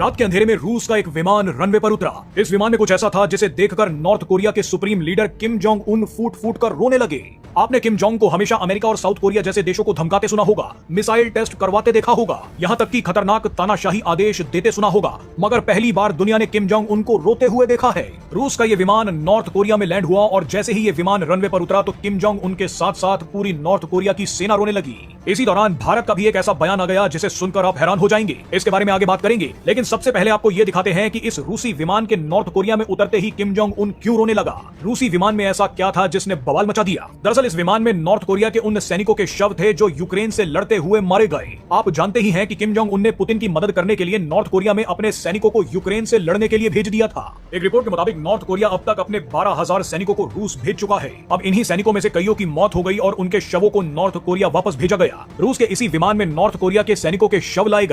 रात के अंधेरे में रूस का एक विमान रनवे पर उतरा। इस विमान में कुछ ऐसा था जिसे देखकर नॉर्थ कोरिया के supreme leader Kim Jong Un फूट फूट कर रोने लगे। आपने किम जोंग को हमेशा अमेरिका और साउथ कोरिया जैसे देशों को धमकाते सुना होगा, मिसाइल टेस्ट करवाते देखा होगा, यहाँ तक कि खतरनाक तानाशाही आदेश देते सुना होगा, मगर पहली बार दुनिया ने किम जोंग उनको रोते हुए देखा है। रूस का ये विमान नॉर्थ कोरिया में लैंड हुआ और जैसे ही ये विमान रनवे पर उतरा तो किम जोंग उनके साथ साथ पूरी नॉर्थ कोरिया की सेना रोने लगी। इसी दौरान भारत का भी एक ऐसा बयान आ गया जिसे सुनकर आप हैरान हो जाएंगे। इसके बारे में आगे बात करेंगे, लेकिन सबसे पहले आपको ये दिखाते हैं कि इस रूसी विमान के नॉर्थ कोरिया में उतरते ही किम जोंग उन क्यों रोने लगा। रूसी विमान में ऐसा क्या था जिसने बवाल मचा दिया। दरअसल इस विमान में नॉर्थ कोरिया के उन सैनिकों के शव थे जो यूक्रेन से लड़ते हुए मारे गए। आप जानते ही हैं कि किम जोंग उन ने पुतिन की मदद करने के लिए नॉर्थ कोरिया में अपने सैनिकों को यूक्रेन से लड़ने के लिए भेज दिया था। एक रिपोर्ट के मुताबिक नॉर्थ कोरिया अब तक अपने 12,000 सैनिकों को रूस भेज चुका है। अब इन्हीं सैनिकों में से कईयों की मौत हो गई और उनके शवों को नॉर्थ कोरिया वापस भेजा गया। रूस के इसी विमान में नॉर्थ कोरिया के सैनिकों के शव लाए गए।